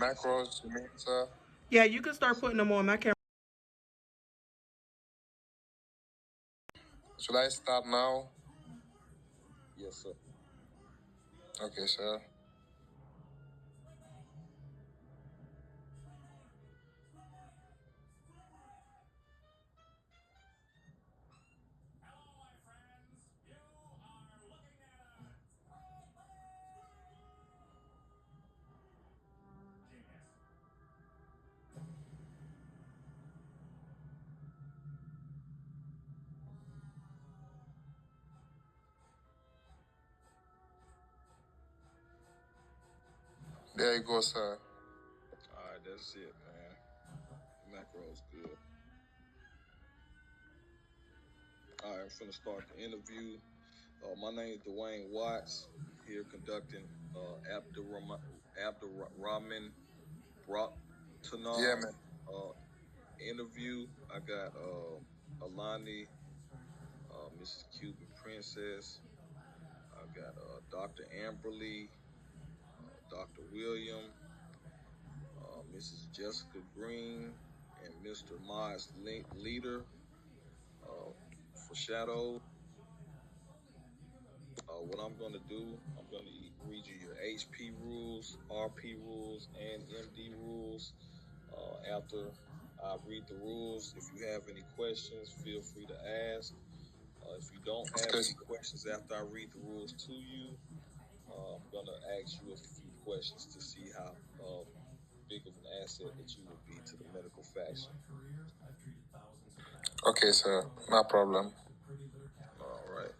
Macros, you mean, sir? Yeah, you can start putting them on my camera. Should I start now? Yes, sir. Okay, sir. There you go, sir. All right, that's it, man. Macro's good. All right, I'm finna start the interview. My name is Dwayne Watts, here conducting Abdirahman Yeah, Broughtonov man. interview. I got Alani, Mrs. Cuban Princess. I got Dr. Amberly, Dr. William, Mrs. Jessica Green, and Mr. Miles Leader for Shadow. What I'm going to do, I'm going to read you your HP rules, RP rules, and MD rules. After I read the rules, if you have any questions, feel free to ask. If you don't have Okay. any questions after I read the rules to you, I'm going to ask you a few questions to see how big of an asset that you will be to the medical faction. Okay, sir. No problem. All right.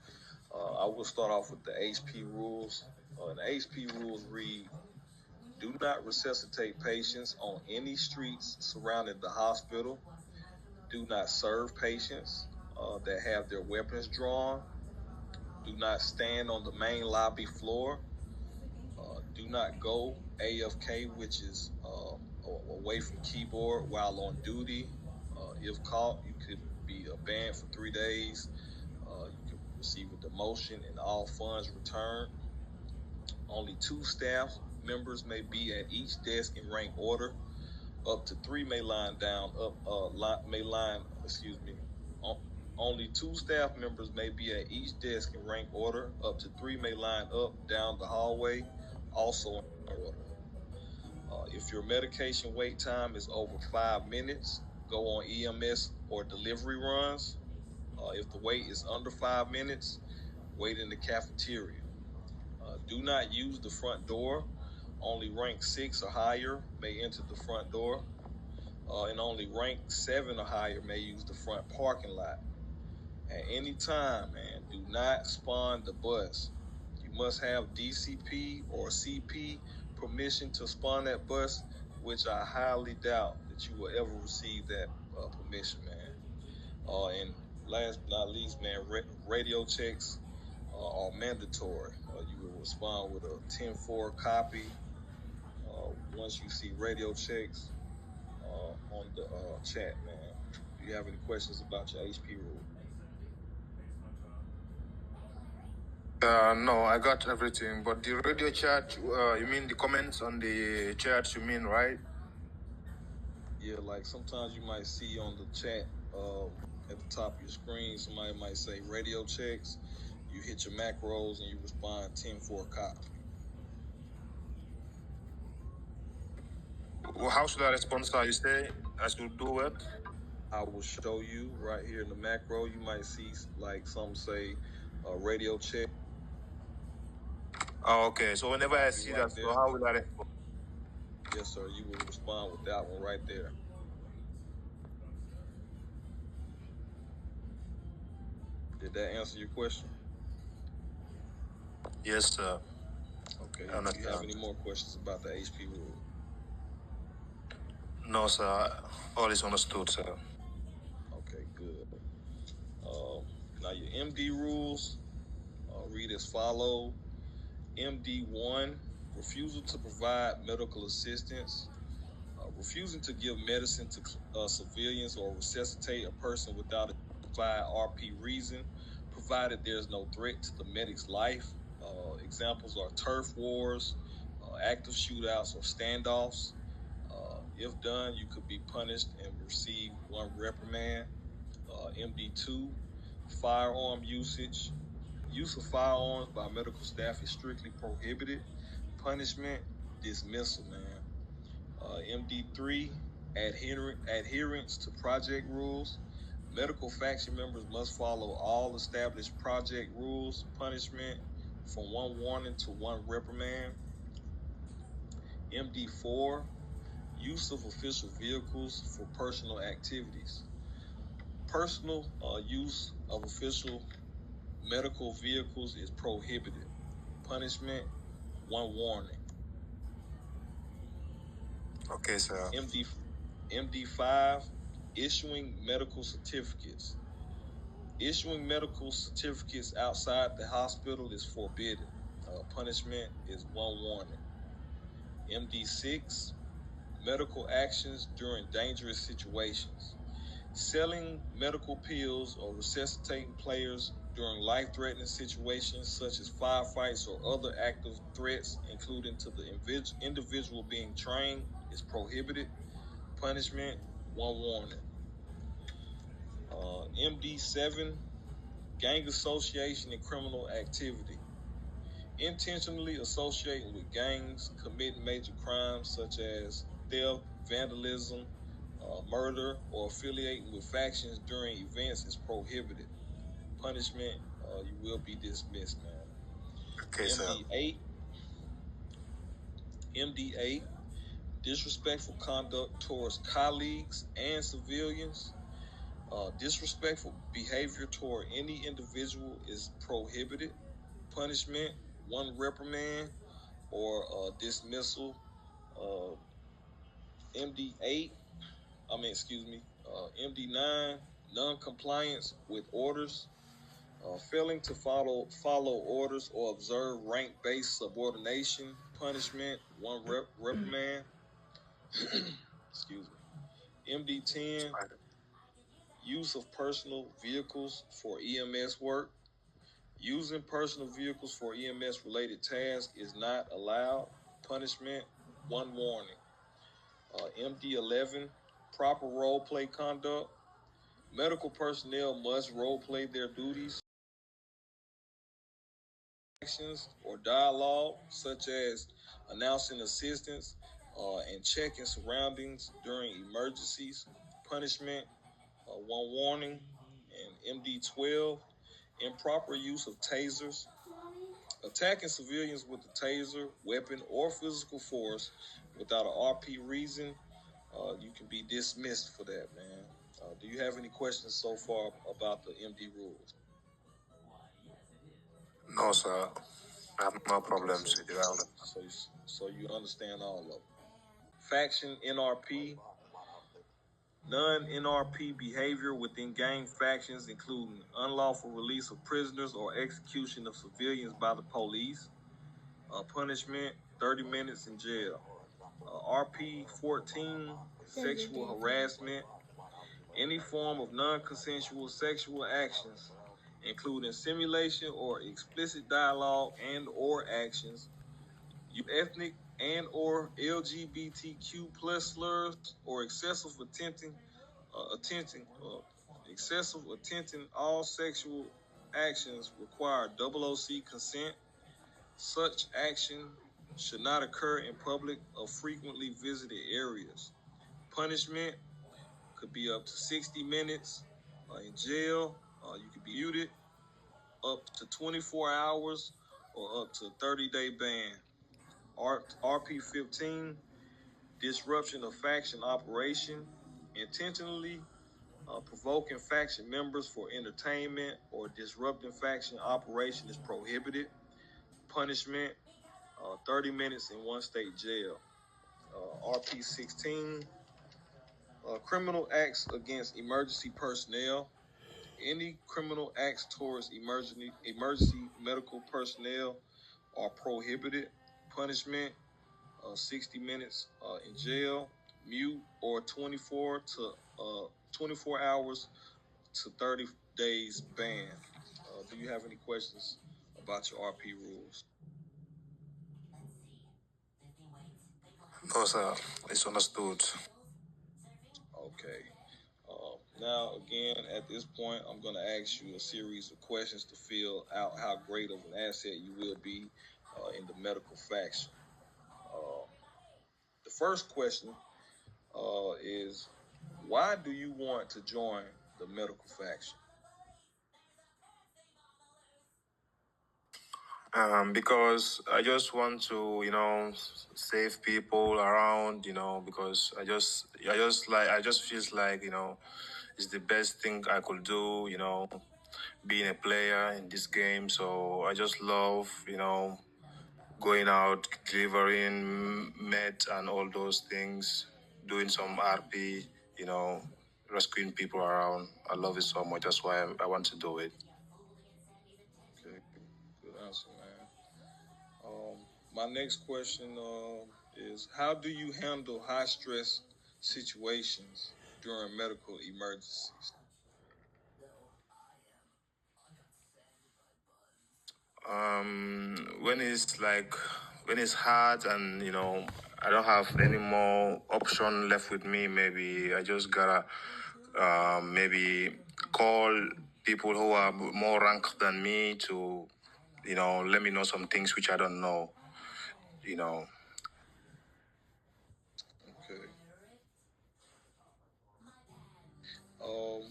I will start off with the HP rules. And the HP rules read, do not resuscitate patients on any streets surrounding the hospital. Do not serve patients that have their weapons drawn. Do not stand on the main lobby floor. Do not go AFK, which is away from keyboard while on duty. If caught, you could be banned for 3 days. You could receive a demotion and all funds returned. Only 2 staff members may be at each desk in rank order. Up to 3 may line down. Only 2 staff members may be at each desk in rank order. Up to 3 may line up down the hallway, also in order. If your medication wait time is over 5 minutes, go on EMS or delivery runs. If the wait is under 5 minutes, wait in the cafeteria. Do not use the front door. Only rank 6 or higher may enter the front door. And only rank 7 or higher may use the front parking lot. At any time, man, do not spawn the bus. You must have DCP or CP permission to spawn that bus, which I highly doubt that you will ever receive that permission, man. And last but not least, man, radio checks are mandatory. You will respond with a 10-4 copy once you see radio checks on the chat, man. Do you have any questions about your HP rule? No, I got everything. But the radio chat, you mean the comments on the chat, you mean, right? Yeah, like sometimes you might see on the chat at the top of your screen, somebody might say radio checks. You hit your macros and you respond 10-4 copy. Well, how should I respond, sir? You say I should do it? I will show you right here in the macro. You might see like some say radio check. Oh, okay. So whenever I see right that, there. so how will I respond? Yes, sir. You will respond with that one right there. Did that answer your question? Yes, sir. Okay. Do you have any more questions about the HP rule? No, sir. All is understood, sir. Okay, good. Now your MD rules read as follow. MD1, refusal to provide medical assistance, refusing to give medicine to civilians or resuscitate a person without a justified RP reason, provided there's no threat to the medic's life. Examples are turf wars, active shootouts, or standoffs. If done, you could be punished and receive 1 reprimand. MD2, firearm usage. Use of firearms by medical staff is strictly prohibited. Punishment, dismissal, man. MD3, adherence to project rules. Medical faction members must follow all established project rules. Punishment, from 1 warning to 1 reprimand. MD4, use of official vehicles for personal activities. Personal use of official medical vehicles is prohibited. Punishment, 1 warning. Okay, sir. MD5, issuing medical certificates. Issuing medical certificates outside the hospital is forbidden. Punishment is 1 warning. MD6, medical actions during dangerous situations. Selling medical pills or resuscitating players during life-threatening situations such as firefights or other active threats, including to the individual being trained, is prohibited. Punishment, 1 warning. MD7, gang association and criminal activity. Intentionally associating with gangs, committing major crimes such as theft, vandalism, murder, or affiliating with factions during events is prohibited. Punishment, you will be dismissed, man. Okay, sir. MD8, disrespectful conduct towards colleagues and civilians. Disrespectful behavior toward any individual is prohibited. Punishment, 1 reprimand or dismissal. MD8, MD9, non-compliance with orders. Failing to follow orders or observe rank-based subordination. Punishment, 1 reprimand. Excuse me. MD10, use of personal vehicles for EMS work. Using personal vehicles for EMS-related tasks is not allowed. Punishment, 1 warning. MD11, proper role play conduct. Medical personnel must role play their duties. Actions or dialogue, such as announcing assistance and checking surroundings during emergencies. Punishment, 1 warning. And MD12, improper use of tasers. Attacking civilians with a taser, weapon, or physical force without an RP reason, you can be dismissed for that, man. Do you have any questions so far about the MD rules? No, sir. I have no problems with you. So you understand all of them. Faction NRP. Non-NRP behavior within gang factions, including unlawful release of prisoners or execution of civilians by the police. Punishment, 30 minutes in jail. RP 14, sexual harassment. Any form of non-consensual sexual actions, including simulation or explicit dialogue and or actions, ethnic and or LGBTQ plus slurs, or excessive attempting all sexual actions require OOC consent. Such action should not occur in public or frequently visited areas. Punishment could be up to 60 minutes in jail. You could be muted up to 24 hours or up to a 30-day ban. RP 15, disruption of faction operation. Intentionally provoking faction members for entertainment or disrupting faction operation is prohibited. Punishment, 30 minutes in 1 state jail. RP 16, criminal acts against emergency personnel. Any criminal acts towards emergency medical personnel are prohibited. Punishment, 60 minutes in jail, mute, or 24 hours to 30 days ban. Do you have any questions about your RP rules? No, sir. It's understood. Okay. Now, again, at this point, I'm going to ask you a series of questions to fill out how great of an asset you will be in the medical faction. The first question is, why do you want to join the medical faction? Because I just want to, save people around, because I just feels like, it's the best thing I could do, being a player in this game. So I just love, going out, delivering med and all those things, doing some RP, rescuing people around. I love it so much. That's why I want to do it. Okay, good answer, man. My next question is, how do you handle high stress situations during medical emergencies? When it's hard and I don't have any more option left with me, maybe I just gotta maybe call people who are more ranked than me to let me know some things which I don't know. Okay. Um,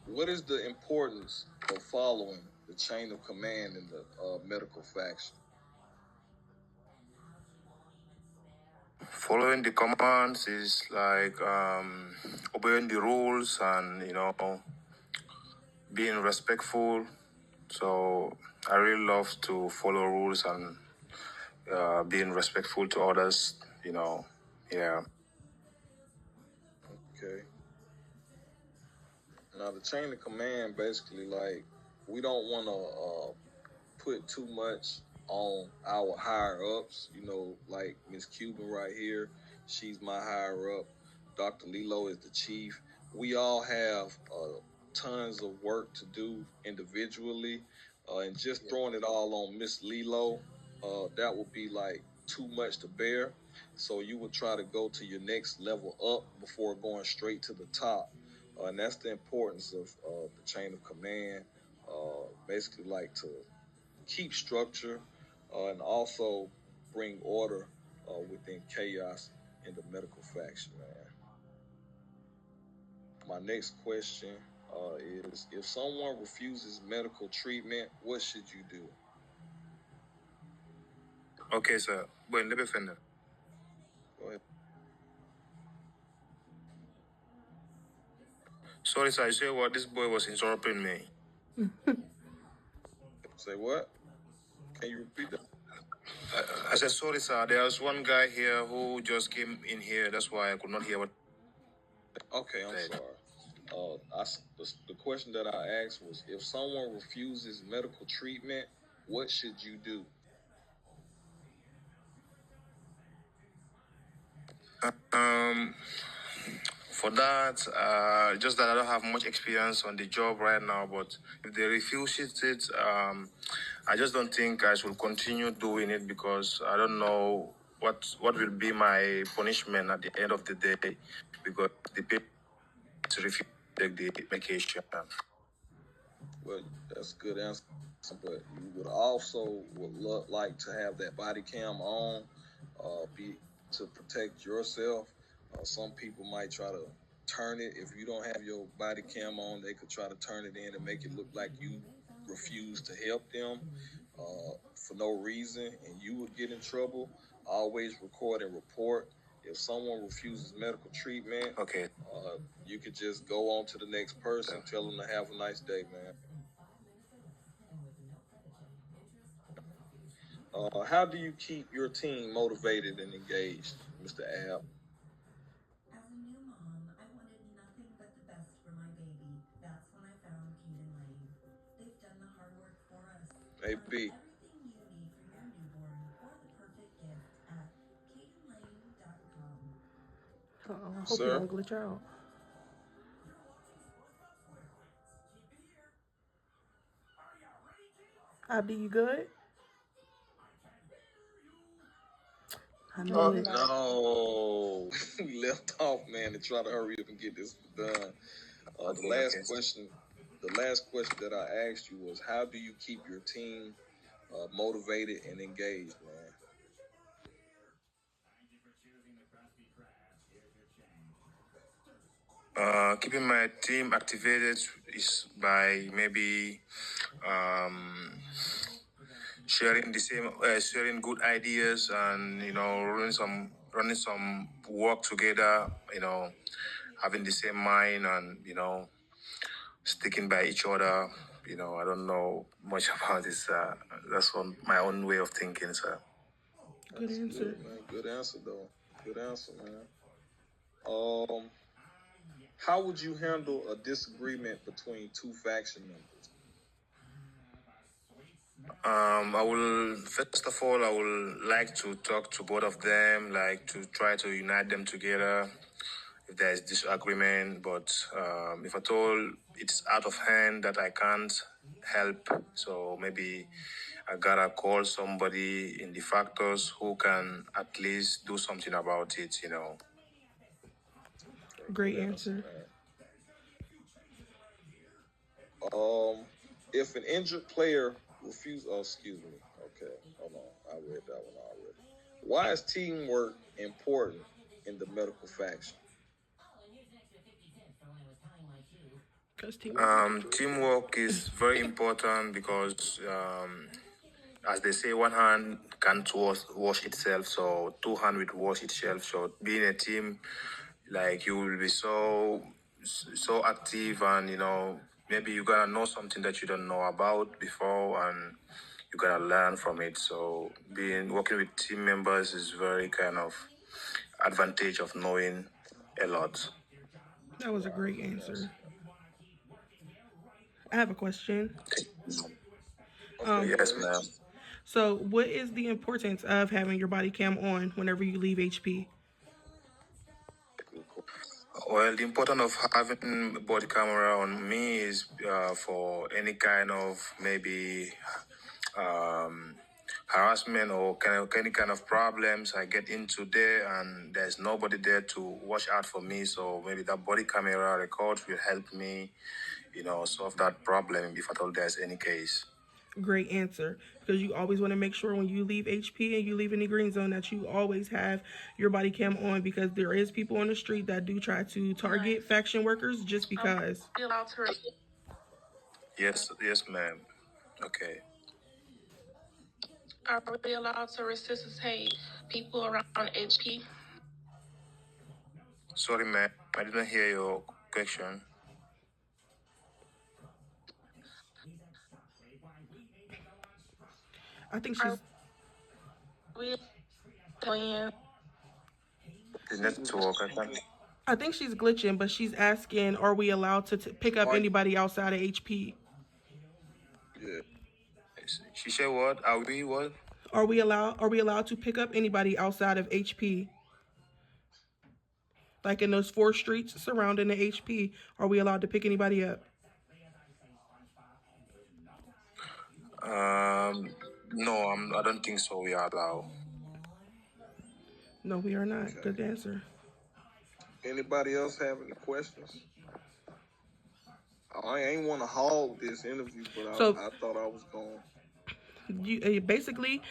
what is the importance of following the chain of command in the medical faction? Following the commands is like obeying the rules and being respectful. So I really love to follow rules and being respectful to others. Yeah. Okay. Now, the chain of command basically, like, we don't want to put too much on our higher ups. Like Miss Cuban right here, she's my higher up. Dr. Lilo is the chief. We all have tons of work to do individually, and just throwing it all on Miss Lilo, that would be like too much to bear. So you would try to go to your next level up before going straight to the top. And that's the importance of the chain of command. Basically, like to keep structure and also bring order within chaos in the medical faction, man. My next question is, if someone refuses medical treatment, what should you do? Okay, sir. Bueno, let me finish. Go ahead. Sorry, sir. I say what this boy was interrupting me. Say what? Can you repeat that? I said sorry, sir. There's one guy here who just came in here. That's why I could not hear what. Okay, I'm Right. sorry. The question that I asked was, if someone refuses medical treatment, what should you do? Um, for that, just that I don't have much experience on the job right now. But if they refuse it, I just don't think I should continue doing it because I don't know what will be my punishment at the end of the day because the people refuse to take the medication. Well, that's a good answer, but you would also like to have that body cam on, be to protect yourself. Some people might try to turn it. If you don't have your body cam on, they could try to turn it in and make it look like you refuse to help them for no reason, and you would get in trouble. Always record and report. If someone refuses medical treatment, Okay. you could just go on to the next person, tell them to have a nice day, man. How do you keep your team motivated and engaged, Mr. Ab? As a new mom, I wanted nothing but the best for my baby. That's when I found Keenan Lane. They've done the hard work for us. Hey, Find B. everything you need for your newborn or the perfect gift at KadenLane.com. I hope you Sir? don't glitch out. Abdi, you good? I know Oh, it. no. we left off, man, to try to hurry up and get this done. Okay, the last okay. question that I asked you was, how do you keep your team motivated and engaged, man? Keeping my team activated is by maybe um, sharing good ideas, and running some work together. Having the same mind, and sticking by each other. I don't know much about this. That's my own way of thinking, sir. Good That's answer. good, man. Good answer, though. Good answer, man. How would you handle a disagreement between two faction members? I will like to talk to both of them, like to try to unite them together if there is disagreement. But if at all it's out of hand that I can't help, so maybe I gotta call somebody in the factors who can at least do something about it. Okay, Great good answer, answer. man. If an injured player refuses, oh, excuse me. Okay, hold on. I read that one already. Why is teamwork important in the medical faction? Because teamwork. Teamwork is very important because, as they say, one hand can't wash itself, so two hand will wash itself. So being a team, like, you will be so active, and maybe you gotta know something that you don't know about before, and you gotta learn from it. So working with team members is very kind of advantage of knowing a lot. That was a Right, great good answer. answer. I have a question. Okay, go Yes, ahead. ma'am. So, what is the importance of having your body cam on whenever you leave HP? Well, the importance of having a body camera on me is for any kind of maybe um, harassment, or any kind of problems I get into there, and there's nobody there to watch out for me. So maybe that body camera record will help me, solve that problem if at all there's any case. Great answer. Because you always want to make sure when you leave HP and you leave any green zone that you always have your body cam on, because there is people on the street that do try to target faction workers just because. Yes, ma'am. Okay. Are we allowed to resuscitate people around HP? Sorry, ma'am. I didn't hear your question. I think Are she's we playing? The network, I can. I think she's glitching, but she's asking, are we allowed to pick up Are anybody outside of HP? yeah. She said what? Are we what? Are we allowed to pick up anybody outside of HP? Like in those four streets surrounding the HP, are we allowed to pick anybody up? Um, no, I don't think so. We are allowed. No, we are not. Okay. Good answer. Anybody else have any questions? I ain't want to hog this interview, but So I thought I was going. basically,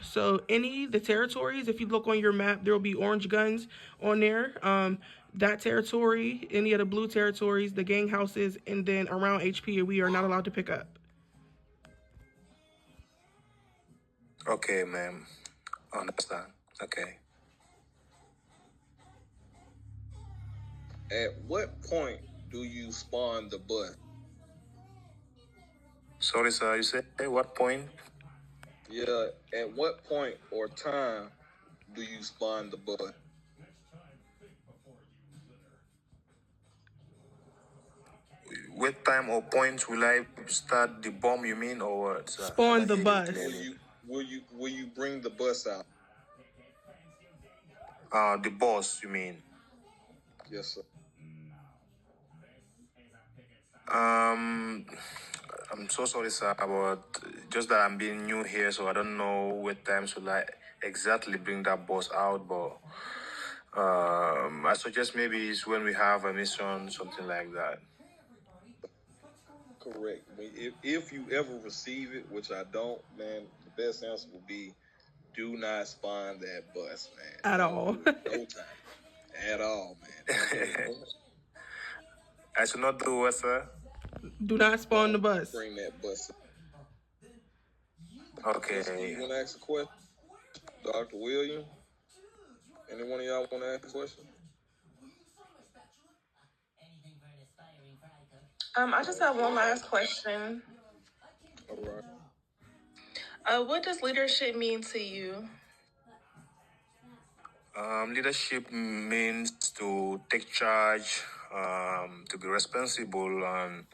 so the territories, if you look on your map, there will be orange guns on there. That territory, any of the blue territories, the gang houses, and then around HP, we are not allowed to pick up. Okay, ma'am. Understand. Okay. At what point do you spawn the bus? Sorry, sir. You said what point? Yeah, at what point or time do you spawn the bus? What time or point will I start the bomb? You mean, or what, sir? I Spawn don't the hear you bus. clearly. Will you bring the bus out? The boss, you mean? Yes, sir. Um, I'm so sorry, sir, but just that I'm being new here, so I don't know what time should I exactly bring that boss out. But I suggest maybe it's when we have a mission, something like that. Correct. If you ever receive it, which I don't, man, the best answer would be do not spawn that bus, man. At all. No time. At all, man. I should not do what, sir? Do not spawn the bus. Bring that bus. Okay. You want to ask a question? Dr. William? Any one of y'all want to ask a question? I just have one last question. All right. What does leadership mean to you? Leadership means to take charge, to be responsible, and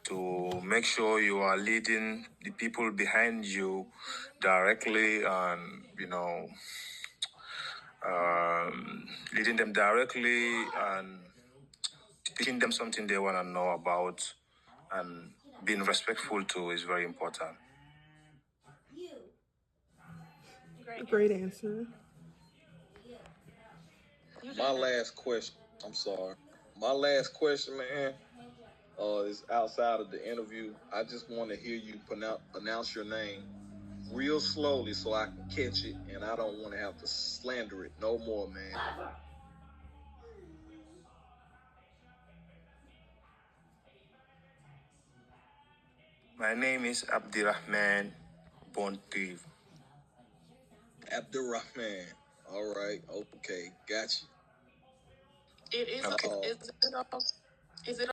to make sure you are leading the people behind you directly, and leading them directly and teaching them something they want to know about, and being respectful too is very important. Great answer. My last question. I'm sorry. My last question, man, is outside of the interview. I just want to hear you announce your name real slowly so I can catch it, and I don't want to have to slander it no more, man. My name is Abdirahman Bontiv. Abdirahman. All right. Okay. Gotcha. It is. Okay. Is it